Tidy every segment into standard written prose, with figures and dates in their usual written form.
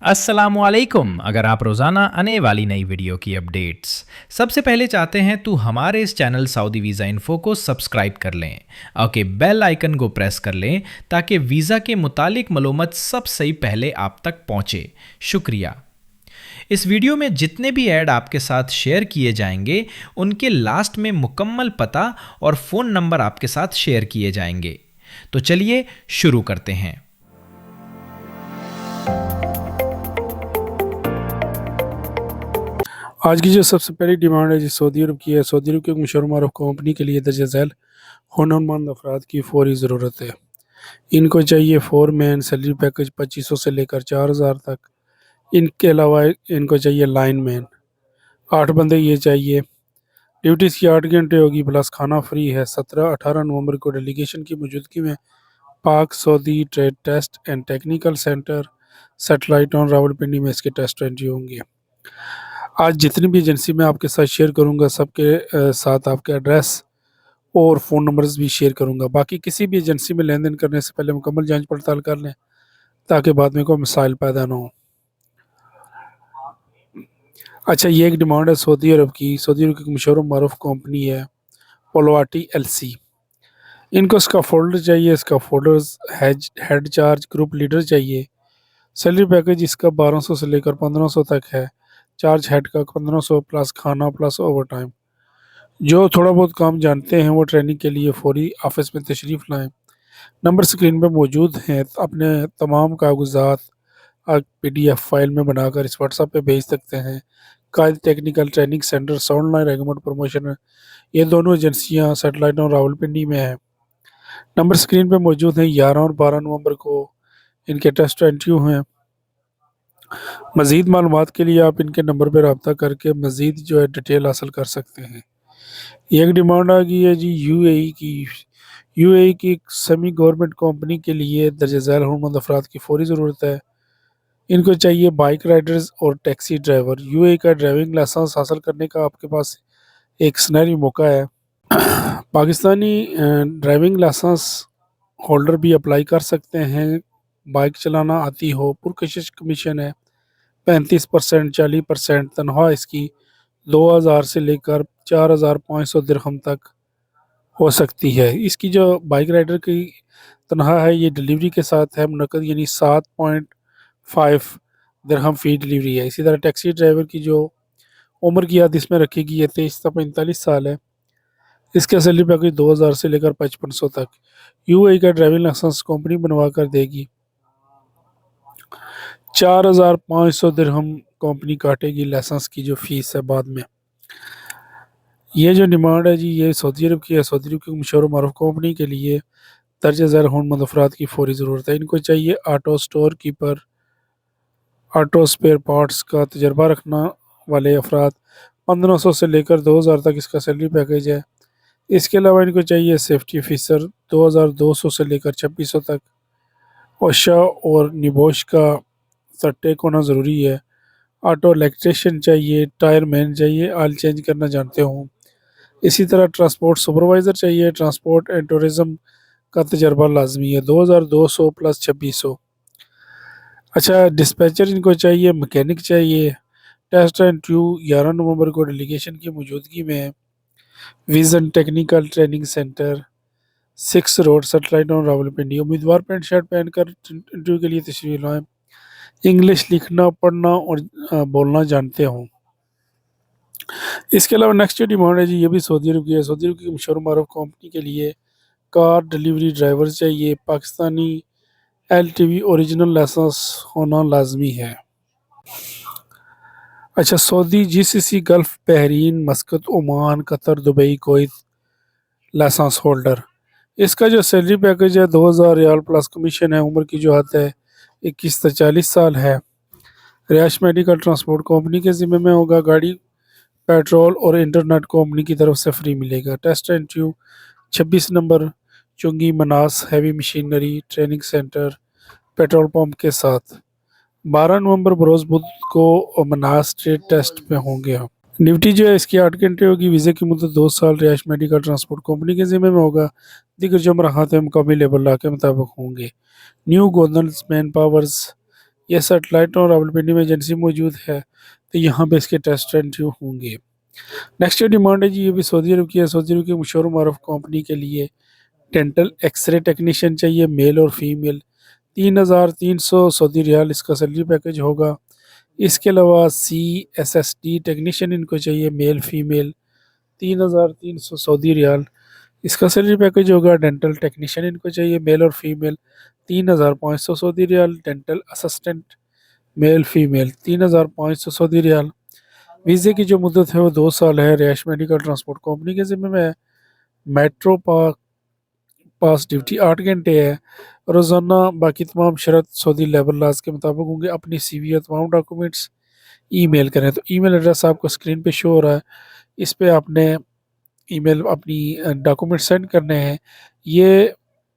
अस्सलामुअलैकुम। अगर आप रोज़ाना आने वाली नई वीडियो की अपडेट्स सबसे पहले चाहते हैं तो हमारे इस चैनल सऊदी वीज़ा इन्फो को सब्सक्राइब कर लें। ओके, बेल आइकन को प्रेस कर लें ताकि वीज़ा के मुतालिक मालूमात सबसे पहले आप तक पहुँचे। शुक्रिया। इस वीडियो में जितने भी ऐड आपके साथ शेयर किए जाएंगे उनके लास्ट में मुकम्मल पता और फ़ोन नंबर आपके साथ शेयर किए जाएंगे। तो चलिए शुरू करते हैं। आज की जो सबसे पहली डिमांड है जी सऊदी अरब की है। सऊदी अरब की एक मशहूर मारूफ कंपनी के लिए दर्ज झैल हुनरमंद अफराद की फौरी ज़रूरत है। इनको चाहिए फोरमैन, सैलरी पैकेज 2500 से लेकर 4000 तक। इनके अलावा इनको चाहिए लाइनमैन, 8 बंदे ये चाहिए। ड्यूटीज़ की 8 घंटे होगी प्लस खाना फ्री है। 17-18 नवंबर को डेलीगेशन की मौजूदगी में Pak Saudi trade test and technical centre satellite on Rawalpindi में इसके टेस्ट एंट्री होंगे। आज जितनी भी एजेंसी मैं आपके साथ शेयर करूंगा सबके साथ आपके एड्रेस और फ़ोन नंबर्स भी शेयर करूंगा। बाकी किसी भी एजेंसी में लेन देन करने से पहले मुकम्मल जांच पड़ताल कर लें ताकि बाद में कोई मसाइल पैदा ना हो। अच्छा, ये एक डिमांड है सऊदी अरब की। सऊदी अरब की मशहूर मारूफ कंपनी है पोलोवाटी एलसी। इनको इसका फोल्डर चाहिए, इसका folders head charge group leader चाहिए। सैलरी पैकेज इसका 1200 से लेकर 1500 तक है। चार्ज हेड का 1500 प्लस खाना प्लस ओवर टाइम। जो थोड़ा बहुत काम जानते हैं वो ट्रेनिंग के लिए फौरी ऑफिस में तशरीफ़ लाएं। नंबर स्क्रीन पर मौजूद हैं। अपने तमाम कागजात आप PDF फाइल में बनाकर इस व्हाट्सएप पे भेज सकते हैं। Quaid technical training center sound line रेगमोट प्रमोशन, ये दोनों एजेंसियां सेटेलाइट और रावलपिंडी में हैं। नंबर स्क्रीन पे मौजूद हैं। 11 और 12 नवंबर को इनके टेस्ट इंटरव्यू हैं। मज़ीद मालूमात के लिए आप इनके नंबर पर रब्ता करके मज़ीद जो है डिटेल हासिल कर सकते हैं। एक डिमांड आ गई है जी UAE की। UAE की एक सेमी गवर्नमेंट कंपनी के लिए दर्ज झैल हुनरमंद अफराद की फौरी ज़रूरत है। इनको चाहिए बाइक राइडर्स और टैक्सी ड्राइवर। UAE का ड्राइविंग लाइसेंस हासिल करने का आपके पास एक सुनहरी मौका है। पाकिस्तानी ड्राइविंग लाइसेंस होल्डर भी अप्लाई कर सकते हैं। बाइक चलाना आती हो। पुरकशिश कमीशन है 35%, 40%। तनख्वाह इसकी 2000 से लेकर 4500 दिरहम तक हो सकती है। इसकी जो बाइक राइडर की तनख्वाह है ये डिलीवरी के साथ है मुनक़द, यानी 7.5 दिरहम फ़ी डिलीवरी है। इसी तरह टैक्सी ड्राइवर की जो उम्र की हद इसमें रखी गई है 23 से 45 साल है। इसका सैलरी पैकेज 2000 से लेकर 5500 तक। UAE का ड्राइविंग लाइसेंस कंपनी बनवा कर देगी। 4500 दिरहम कंपनी काटेगी लाइसेंस की जो फीस है बाद में। ये जो डिमांड है जी ये सऊदी अरब की है। सऊदी अरब की मशहूर मारूफ कंपनी के लिए दर्ज झैल हुनरमंद अफराद की फौरी ज़रूरत है। इनको चाहिए auto store keeper, auto spare parts का तजर्बा रखना वाले अफराद। 1500 से लेकर 2000 तक इसका सैलरी पैकेज है। इसके अलावा इनको चाहिए सेफ्टी ऑफिसर, 2200 से लेकर 2600 तक। ओशा और निबोश का सर्टेक होना ज़रूरी है। ऑटो इलेक्ट्रिशियन चाहिए, टायर मैन चाहिए, ऑयल चेंज करना जानते हों। इसी तरह ट्रांसपोर्ट सुपरवाइज़र चाहिए। ट्रांसपोर्ट एंड टूरिज़म का तजर्बा लाजमी है। 2200 प्लस 2600। अच्छा, डिस्पैचर इनको चाहिए, मैकेनिक चाहिए। टेस्ट एंड ट्यू 11 नवंबर को डेलीगेशन की मौजूदगी में vision technical training centre 6 road satellite on Rawalpindi. उम्मीदवार पैंट शर्ट पहनकर इंटरव्यू के लिए तशरीफ लाएँ। इंग्लिश लिखना पढ़ना और बोलना जानते हों। इसके अलावा नेक्स्ट जो डिमांड है जी ये भी सऊदी अरब की है। सऊदी अरब की मशहूर मारूफ कंपनी के लिए कार डिलीवरी ड्राइवर चाहिए। पाकिस्तानी LTV ओरिजिनल लाइसेंस होना लाजमी है। अच्छा, Saudi GCC gulf, Bahrain, Muscat, Oman, Qatar, Dubai, Kuwait licence holder. इसका जो सैलरी पैकेज है 2000 रियाल प्लस कमीशन है। उम्र की जो हद है 21 से 40 साल है। रिहायश मेडिकल ट्रांसपोर्ट कंपनी के ज़िम्मे में होगा। गाड़ी पेट्रोल और इंटरनेट कंपनी की तरफ से फ्री मिलेगा। टेस्ट इंटरव्यू 26 नंबर चुंगी मनास heavy machinery training center petrol pump के साथ। 12 नवंबर बरोज़ बुध को मनास ट्रेड टेस्ट में होंगे। ड्यूटी जो है इसकी 8 घंटे होगी। वीज़े की मुद्दत 2 साल। रिहायश मेडिकल ट्रांसपोर्ट कंपनी के ज़िम्मे में होगा। दीगर जो मराहत है मुकामी लेबर लॉ के मुताबिक होंगे। न्यू गोदल्स मैन पावर्स یہ سیٹلائٹ اور راولپنڈی میں ایجنسی موجود ہے، تو یہاں پہ اس کے ٹیسٹ انٹرویو ہوں گے۔ نیکسٹ جو ڈیمانڈ ہے جی، یہ بھی سعودی عرب کی ہے۔ سعودی عرب کی مشہور و معروف کمپنی کے لیے ڈینٹل ایکس رے ٹیکنیشین چاہیے، میل اور فیمیل۔ 3,300 سعودی ریال اس کا سیلری پیکج ہوگا۔ اس کے علاوہ CSSD ٹیکنیشین ان کو چاہیے، میل فیمیل، 3,300 سعودی ریال اس کا سیلری پیکج ہوگا۔ ڈینٹل ٹیکنیشین ان کو چاہیے، میل اور فیمیل، 3,500 سعودی ریال۔ ڈینٹل اسسٹنٹ میل فیمیل، 3,500 سعودی ریال۔ ویزے کی جو مدت ہے وہ 2 سال ہے۔ رہائش میڈیکل ٹرانسپورٹ کمپنی کے ذمہ میں ہے۔ میٹرو پاس ڈیوٹی 8 گھنٹے ہے۔ روزانہ باقی تمام شرط سعودی لیبر لاز کے مطابق ہوں گے۔ اپنی سی وی اور تمام ڈاکومنٹس ای میل کریں، تو ای میل ایڈریس آپ کو اسکرین پہ شو ہو رہا ہے، اس پہ آپ نے ای میل اپنی ڈاکومنٹ سینڈ کرنے ہیں۔ یہ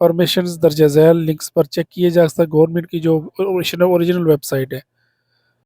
پرمیشنز درجہ ذیل لنکس پر چیک کیے جا سکتا ہے۔ گورنمنٹ کی جو اوریجنل ویب سائٹ ہے